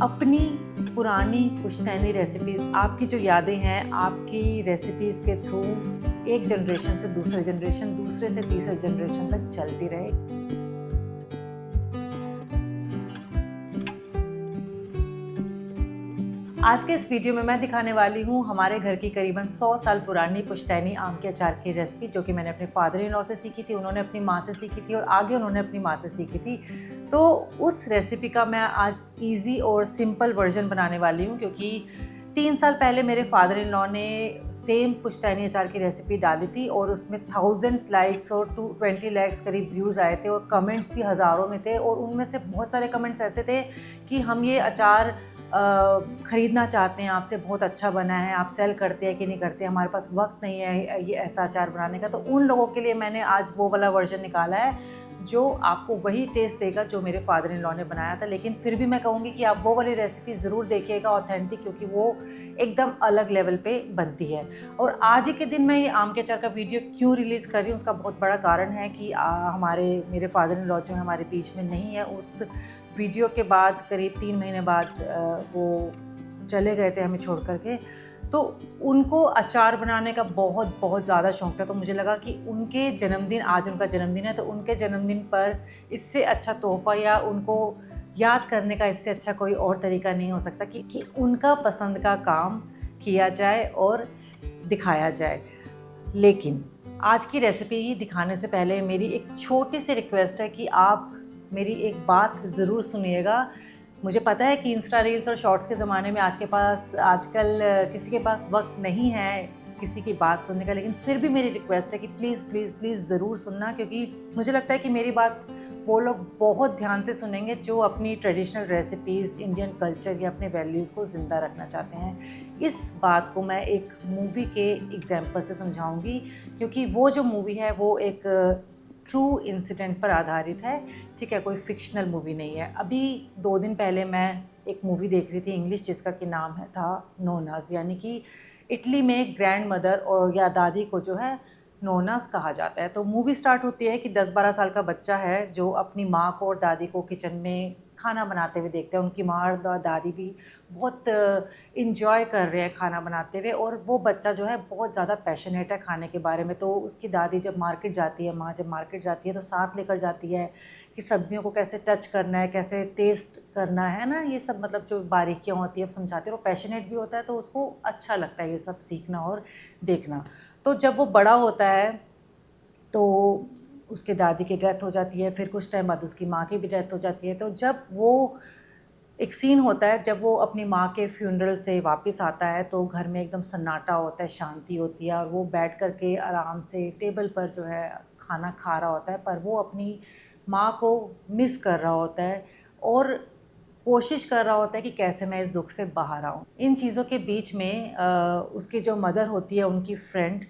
अपनी पुरानी पुश्तैनी रेसिपीज़, आपकी जो यादें हैं, आपकी रेसिपीज़ के थ्रू एक जनरेशन से दूसरे जनरेशन, दूसरे से तीसरे जनरेशन तक चलती रहे। आज के इस वीडियो में मैं दिखाने वाली हूँ हमारे घर की करीबन 100 साल पुरानी पुश्तैनी आम के अचार की रेसिपी, जो कि मैंने अपने फादर इन लॉ से सीखी थी, उन्होंने अपनी माँ से सीखी थी और आगे उन्होंने अपनी माँ से सीखी थी। तो उस रेसिपी का मैं आज ईज़ी और सिंपल वर्जन बनाने वाली हूँ, क्योंकि 3 साल पहले मेरे फादर इन लॉ ने सेम पुश्तैनी अचार की रेसिपी डाली थी और उसमें थाउजेंड्स लाइक्स और 20 लैक्स करीब व्यूज़ आए थे और कमेंट्स भी हज़ारों में थे। और उनमें से बहुत सारे कमेंट्स ऐसे थे कि हम ये अचार ख़रीदना चाहते हैं आपसे, बहुत अच्छा बना है, आप सेल करते हैं कि नहीं करते, हमारे पास वक्त नहीं है ये ऐसा अचार बनाने का। तो उन लोगों के लिए मैंने आज वो वाला वर्जन निकाला है जो आपको वही टेस्ट देगा जो मेरे फादर इन लॉ ने बनाया था। लेकिन फिर भी मैं कहूँगी कि आप वो वाली रेसिपी ज़रूर देखिएगा, ऑथेंटिक, क्योंकि वो एकदम अलग लेवल पे बनती है। और आज ही के दिन मैं ये आम के अचार का वीडियो क्यों रिलीज़ कर रही हूँ, उसका बहुत बड़ा कारण है कि मेरे फादर इन लॉ जो है हमारे बीच में नहीं है। उस वीडियो के बाद करीब 3 महीने बाद वो चले गए थे हमें छोड़ कर के। तो उनको अचार बनाने का बहुत बहुत ज़्यादा शौक था, तो मुझे लगा कि उनके जन्मदिन, आज उनका जन्मदिन है, तो उनके जन्मदिन पर इससे अच्छा तोहफ़ा या उनको याद करने का इससे अच्छा कोई और तरीका नहीं हो सकता कि उनका पसंद का काम किया जाए और दिखाया जाए। लेकिन आज की रेसिपी दिखाने से पहले मेरी एक छोटी सी रिक्वेस्ट है कि आप मेरी एक बात ज़रूर सुनिएगा। मुझे पता है कि इंस्टा रील्स और शॉर्ट्स के ज़माने में आजकल किसी के पास वक्त नहीं है किसी की बात सुनने का, लेकिन फिर भी मेरी रिक्वेस्ट है कि प्लीज़ प्लीज़ प्लीज़ ज़रूर सुनना, क्योंकि मुझे लगता है कि मेरी बात वो लोग बहुत ध्यान से सुनेंगे जो अपनी ट्रेडिशनल रेसिपीज़, इंडियन कल्चर या अपने वैल्यूज़ को ज़िंदा रखना चाहते हैं। इस बात को मैं एक मूवी के एग्जाम्पल से समझाऊंगी, क्योंकि वो जो मूवी है वो एक ट्रू इंसिडेंट पर आधारित है। ठीक है, कोई फिक्शनल मूवी नहीं है। अभी 2 दिन पहले मैं एक मूवी देख रही थी इंग्लिश, जिसका कि नाम है था नोनास, यानी कि इटली में ग्रैंड मदर और या दादी को जो है नोनास कहा जाता है। तो मूवी स्टार्ट होती है कि 10-12 साल का बच्चा है जो अपनी माँ को और दादी को किचन में खाना बनाते हुए देखते हैं। उनकी माँ और दादी भी बहुत इंजॉय कर रहे हैं खाना बनाते हुए, और वो बच्चा जो है बहुत ज़्यादा पैशनेट है खाने के बारे में। तो उसकी दादी जब मार्केट जाती है, माँ जब मार्केट जाती है, तो साथ लेकर जाती है कि सब्जियों को कैसे टच करना है, कैसे टेस्ट करना है ना, ये सब मतलब जो बारीकियाँ होती है अब समझाते हैं। वो पैशनेट भी होता है, तो उसको अच्छा लगता है ये सब सीखना और देखना। तो जब वो बड़ा होता है तो उसके दादी की डेथ हो जाती है, फिर कुछ टाइम बाद उसकी माँ की भी डेथ हो जाती है। तो जब वो एक सीन होता है, जब वो अपनी माँ के फ्यूनरल से वापस आता है, तो घर में एकदम सन्नाटा होता है, शांति होती है, और वो बैठ कर के आराम से टेबल पर जो है खाना खा रहा होता है, पर वो अपनी माँ को मिस कर रहा होता है और कोशिश कर रहा होता है कि कैसे मैं इस दुख से बाहर आऊँ। इन चीज़ों के बीच में उसकी जो मदर होती है, उनकी फ्रेंड,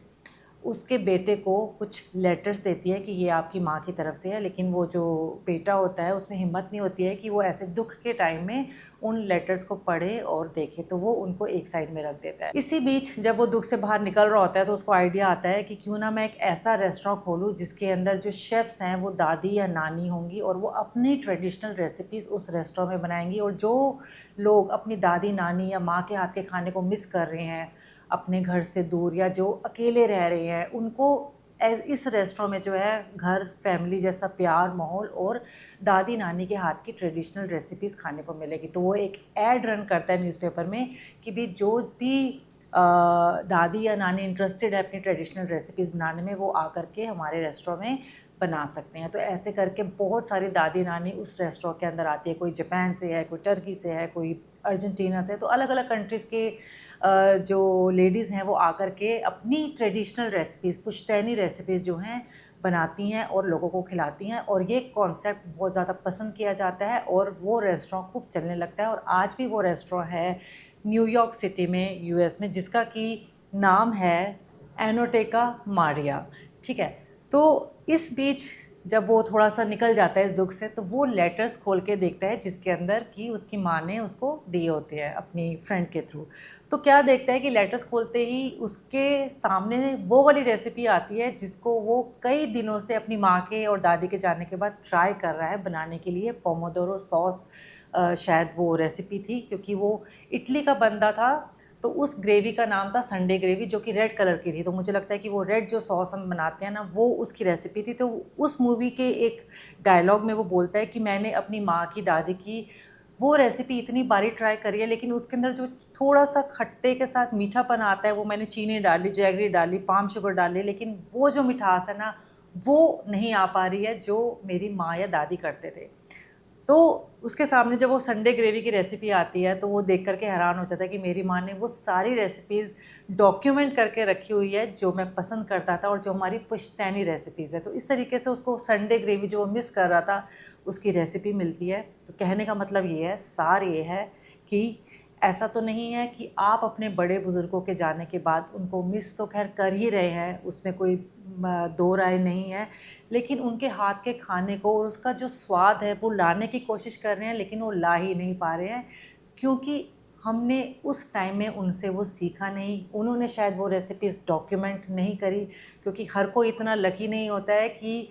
उसके बेटे को कुछ लेटर्स देती है कि ये आपकी माँ की तरफ से है। लेकिन वो जो बेटा होता है उसमें हिम्मत नहीं होती है कि वो ऐसे दुख के टाइम में उन लेटर्स को पढ़े और देखे, तो वो उनको एक साइड में रख देता है। इसी बीच जब वो दुख से बाहर निकल रहा होता है, तो उसको आइडिया आता है कि क्यों ना मैं एक ऐसा रेस्टोरेंट खोलूँ जिसके अंदर जो शेफ़्स हैं वो दादी या नानी होंगी, और वो अपनी ट्रेडिशनल रेसिपीज़ उस रेस्टोरेंट में बनाएंगी। और जो लोग अपनी दादी, नानी या माँ के हाथ के खाने को मिस कर रहे हैं अपने घर से दूर, या जो अकेले रह रहे हैं, उनको इस रेस्टोरेंट में जो है घर फैमिली जैसा प्यार, माहौल और दादी नानी के हाथ की ट्रेडिशनल रेसिपीज़ खाने को मिलेगी। तो वो एक ऐड रन करता है न्यूज़पेपर में कि भी जो भी दादी या नानी इंटरेस्टेड है अपनी ट्रेडिशनल रेसिपीज़ बनाने में, वो आकर के हमारे रेस्टोरेंट में बना सकते हैं। तो ऐसे करके बहुत सारी दादी नानी उस रेस्टोरेंट के अंदर आती है। कोई जापान से है, कोई टर्की से है, कोई अर्जेंटीना से, तो अलग अलग कंट्रीज़ के जो लेडीज़ हैं वो आकर के अपनी ट्रेडिशनल रेसिपीज़, पुश्तैनी रेसिपीज़ जो हैं बनाती हैं और लोगों को खिलाती हैं। और ये कॉन्सेप्ट बहुत ज़्यादा पसंद किया जाता है और वो रेस्टोरेंट खूब चलने लगता है। और आज भी वो रेस्टोरेंट है न्यूयॉर्क सिटी में, यूएस में, जिसका कि नाम है एनोटेका मारिया। ठीक है, तो इस बीच जब वो थोड़ा सा निकल जाता है इस दुख से, तो वो लेटर्स खोल के देखता है जिसके अंदर कि उसकी माँ ने उसको दिए होते हैं अपनी फ्रेंड के थ्रू। तो क्या देखता है कि लेटर्स खोलते ही उसके सामने वो वाली रेसिपी आती है जिसको वो कई दिनों से अपनी माँ के और दादी के जाने के बाद ट्राई कर रहा है बनाने के लिए, पोमोदोरो सॉस शायद वो रेसिपी थी, क्योंकि वो इडली का बनता था। तो उस ग्रेवी का नाम था संडे ग्रेवी, जो कि रेड कलर की थी। तो मुझे लगता है कि वो रेड जो सॉस हम बनाते हैं ना, वो उसकी रेसिपी थी। तो उस मूवी के एक डायलॉग में वो बोलता है कि मैंने अपनी माँ की, दादी की वो रेसिपी इतनी बारी ट्राई करी है, लेकिन उसके अंदर जो थोड़ा सा खट्टे के साथ मीठापन आता है, वो मैंने चीनी डाली, जैगरी डाली, पाम शुगर डाली, लेकिन वो जो मिठास है ना, वो नहीं आ पा रही है जो मेरी माँ या दादी करते थे। तो उसके सामने जब वो संडे ग्रेवी की रेसिपी आती है, तो वो देख करके हैरान हो जाता है कि मेरी माँ ने वो सारी रेसिपीज़ डॉक्यूमेंट करके रखी हुई है जो मैं पसंद करता था और जो हमारी पुश्तैनी रेसिपीज़ है। तो इस तरीके से उसको संडे ग्रेवी जो वो मिस कर रहा था, उसकी रेसिपी मिलती है। तो कहने का मतलब ये है, सार ये है कि ऐसा तो नहीं है कि आप अपने बड़े बुज़ुर्गों के जाने के बाद उनको मिस तो खैर कर ही रहे हैं, उसमें कोई दो राय नहीं है, लेकिन उनके हाथ के खाने को और उसका जो स्वाद है वो लाने की कोशिश कर रहे हैं, लेकिन वो ला ही नहीं पा रहे हैं, क्योंकि हमने उस टाइम में उनसे वो सीखा नहीं। उन्होंने शायद वो रेसिपीज़ डॉक्यूमेंट नहीं करी, क्योंकि हर कोई इतना लकी नहीं होता है कि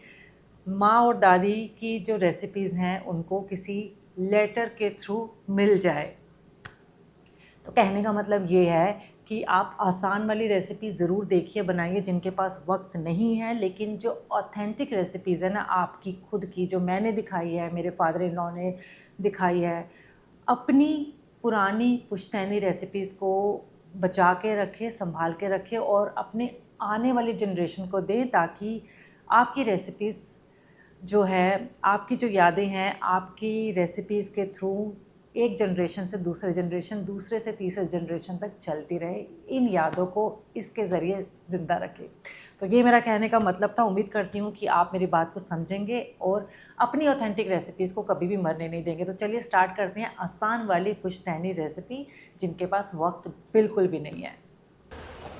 माँ और दादी की जो रेसिपीज़ हैं उनको किसी लेटर के थ्रू मिल जाए। तो कहने का मतलब ये है कि आप आसान वाली रेसिपी ज़रूर देखिए, बनाइए जिनके पास वक्त नहीं है, लेकिन जो ऑथेंटिक रेसिपीज़ है ना आपकी खुद की, जो मैंने दिखाई है, मेरे फादर इन लॉ ने दिखाई है, अपनी पुरानी पुश्तैनी रेसिपीज़ को बचा के रखें, संभाल के रखें और अपने आने वाली जनरेशन को दें, ताकि आपकी रेसिपीज़ जो है, आपकी जो यादें हैं, आपकी रेसिपीज़ के थ्रू एक जनरेशन से दूसरे जनरेशन, दूसरे से तीसरे जनरेशन तक चलती रहे। इन यादों को इसके ज़रिए ज़िंदा रखें। तो ये मेरा कहने का मतलब था। उम्मीद करती हूँ कि आप मेरी बात को समझेंगे और अपनी ऑथेंटिक रेसिपीज़ को कभी भी मरने नहीं देंगे। तो चलिए स्टार्ट करते हैं आसान वाली पुश्तैनी रेसिपी, जिनके पास वक्त बिल्कुल भी नहीं है।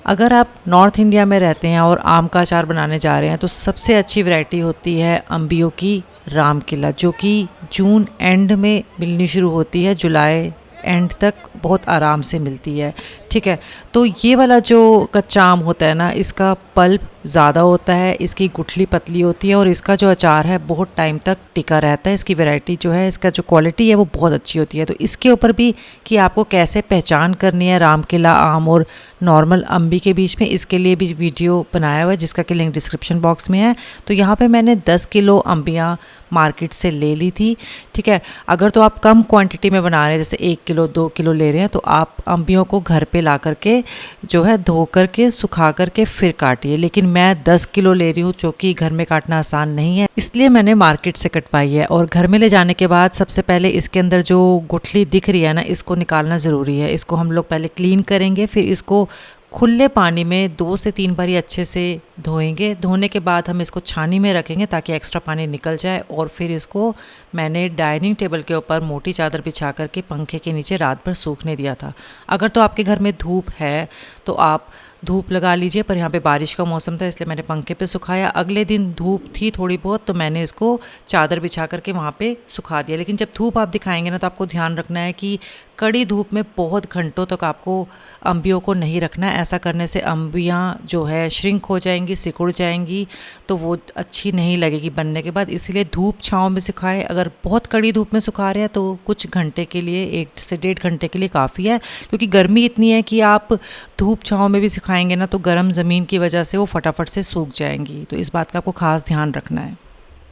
अगर आप नॉर्थ इंडिया में रहते हैं और आम का अचार बनाने जा रहे हैं, तो सबसे अच्छी वैरायटी होती है अम्बियों की राम किला, जो कि जून एंड में मिलनी शुरू होती है, जुलाई एंड तक बहुत आराम से मिलती है। ठीक है, तो ये वाला जो कच्चा आम होता है ना, इसका पल्प ज़्यादा होता है, इसकी गुठली पतली होती है और इसका जो अचार है बहुत टाइम तक टिका रहता है। इसकी वैरायटी जो है, इसका जो क्वालिटी है वो बहुत अच्छी होती है। तो इसके ऊपर भी कि आपको कैसे पहचान करनी है राम किला आम और नॉर्मल अम्बी के बीच में, इसके लिए भी वीडियो बनाया हुआ है, जिसका कि लिंक डिस्क्रिप्शन बॉक्स में है। तो यहाँ पे मैंने 10 किलो अम्बियाँ मार्केट से ले ली थी। ठीक है, अगर तो आप कम क्वांटिटी में बना रहे हैं, जैसे 1 किलो 2 किलो ले रहे हैं, तो आप अम्बियों को घर पे ला करके जो है धो करके सुखा करके फिर काटिए। लेकिन मैं 10 किलो ले रही हूँ, जो कि घर में काटना आसान नहीं है, इसलिए मैंने मार्केट से कटवाई है। और घर में ले जाने के बाद सबसे पहले इसके अंदर जो गुठली दिख रही है ना, इसको निकालना ज़रूरी है। इसको हम लोग पहले क्लीन करेंगे, फिर इसको खुले पानी में 2 से 3 बारी अच्छे से धोएंगे। धोने के बाद हम इसको छानी में रखेंगे ताकि एक्स्ट्रा पानी निकल जाए। और फिर इसको मैंने डाइनिंग टेबल के ऊपर मोटी चादर बिछा करके पंखे के नीचे रात भर सूखने दिया था। अगर तो आपके घर में धूप है तो आप धूप लगा लीजिए, पर यहाँ पे बारिश का मौसम था इसलिए मैंने पंखे पे सुखाया। अगले दिन धूप थी थोड़ी बहुत, तो मैंने इसको चादर बिछा करके वहाँ पे सुखा दिया। लेकिन जब धूप आप दिखाएंगे ना, तो आपको ध्यान रखना है कि कड़ी धूप में बहुत घंटों तक आपको अम्बियों को नहीं रखना है। ऐसा करने से अम्बियाँ जो है श्रिंक हो जाएंगी, सिकुड़ जाएंगी, तो वो अच्छी नहीं लगेगी बनने के बाद। इसीलिए धूप छाँव में सुखाएं। अगर बहुत कड़ी धूप में सुखा रहे हैं तो कुछ घंटे के लिए, 1 से 1.5 घंटे के लिए काफ़ी है, क्योंकि गर्मी इतनी है कि आप धूप छाँव में भी सुखाएंगे ना, तो गर्म ज़मीन की वजह से वो फटाफट से सूख जाएंगी। तो इस बात का आपको ख़ास ध्यान रखना है।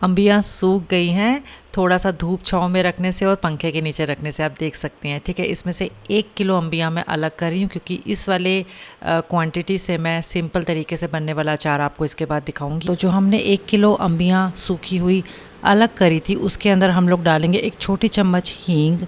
अम्बियाँ सूख गई हैं, थोड़ा सा धूप छाँव में रखने से और पंखे के नीचे रखने से, आप देख सकते हैं। ठीक है, इसमें से 1 किलो अम्बियाँ मैं अलग कर रही हूँ, क्योंकि इस वाले क्वांटिटी से मैं सिंपल तरीके से बनने वाला अचार आपको इसके बाद दिखाऊंगी। तो जो हमने 1 किलो अम्बियाँ सूखी हुई अलग करी थी, उसके अंदर हम लोग डालेंगे 1 छोटी चम्मच हींग,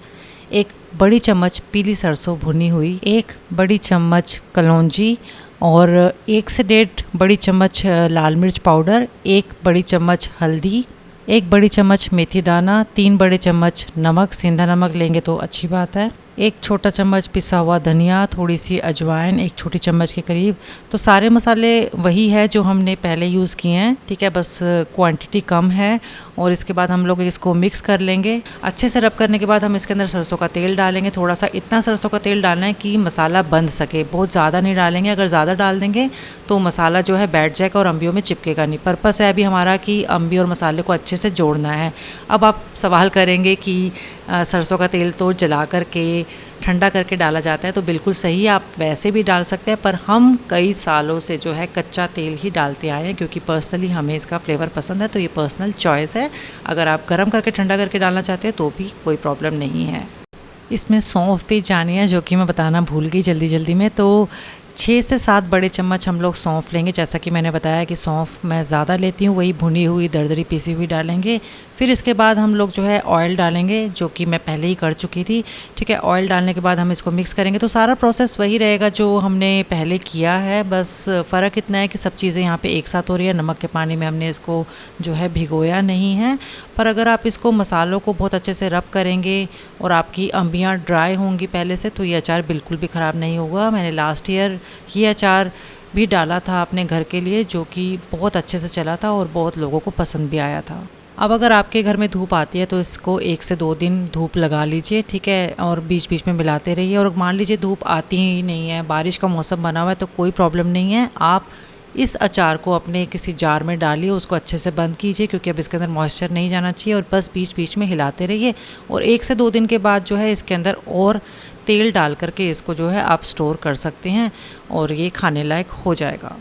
1 बड़ी चम्मच पीली सरसों भुनी हुई, 1 बड़ी चम्मच कलौंजी और 1 से 1.5 बड़ी चम्मच लाल मिर्च पाउडर, 1 बड़ी चम्मच हल्दी, 1 बड़ी चम्मच मेथी दाना, 3 बड़े चम्मच नमक, सेंधा नमक लेंगे तो अच्छी बात है, 1 छोटा चम्मच पिसा हुआ धनिया, थोड़ी सी अजवाइन 1 छोटी चम्मच के करीब। तो सारे मसाले वही है जो हमने पहले यूज़ किए हैं। ठीक है, बस क्वांटिटी कम है। और इसके बाद हम लोग इसको मिक्स कर लेंगे। अच्छे से रब करने के बाद हम इसके अंदर सरसों का तेल डालेंगे, थोड़ा सा, इतना सरसों का तेल डालना है कि मसाला बंध सके, बहुत ज़्यादा नहीं डालेंगे। अगर ज़्यादा डाल देंगे तो मसाला जो है बैठ जाएगा और अम्बियों में चिपकेगा नहीं। पर्पस है अभी हमारा कि अम्बी और मसाले को अच्छे से जोड़ना है। अब आप सवाल करेंगे कि सरसों का तेल तो जला करके ठंडा करके डाला जाता है, तो बिल्कुल सही, आप वैसे भी डाल सकते हैं, पर हम कई सालों से जो है कच्चा तेल ही डालते आए हैं क्योंकि पर्सनली हमें इसका फ्लेवर पसंद है। तो ये पर्सनल चॉइस है, अगर आप गर्म करके ठंडा करके डालना चाहते हैं तो भी कोई प्रॉब्लम नहीं है। इसमें सौंफ भी जानिए, जो कि मैं बताना भूल गई जल्दी में। तो 6 से 7 बड़े चम्मच हम लोग सौंफ लेंगे। जैसा कि मैंने बताया कि सौंफ मैं ज़्यादा लेती हूँ, वही भुनी हुई दरदरी पीसी हुई डालेंगे। फिर इसके बाद हम लोग जो है ऑयल डालेंगे, जो कि मैं पहले ही कर चुकी थी। ठीक है, ऑयल डालने के बाद हम इसको मिक्स करेंगे। तो सारा प्रोसेस वही रहेगा जो हमने पहले किया है, बस फ़र्क इतना है कि सब चीज़ें यहाँ पे एक साथ हो रही है। नमक के पानी में हमने इसको जो है भिगोया नहीं है। पर अगर आप इसको मसालों को बहुत अच्छे से रब करेंगे और आपकी अम्बियाँ ड्राई होंगी पहले से, तो ये अचार बिल्कुल भी ख़राब नहीं होगा। मैंने लास्ट ईयर ये अचार भी डाला था अपने घर के लिए, जो कि बहुत अच्छे से चला था और बहुत लोगों को पसंद भी आया था। अब अगर आपके घर में धूप आती है तो इसको 1 से 2 दिन धूप लगा लीजिए, ठीक है, और बीच बीच में मिलाते रहिए। और मान लीजिए धूप आती ही नहीं है, बारिश का मौसम बना हुआ है, तो कोई प्रॉब्लम नहीं है, आप इस अचार को अपने किसी जार में डालिए, उसको अच्छे से बंद कीजिए क्योंकि अब इसके अंदर मॉइस्चर नहीं जाना चाहिए, और बस बीच बीच में हिलाते रहिए। और 1 से 2 दिन के बाद जो है इसके अंदर और तेल डाल करके इसको जो है आप स्टोर कर सकते हैं और ये खाने लायक हो जाएगा।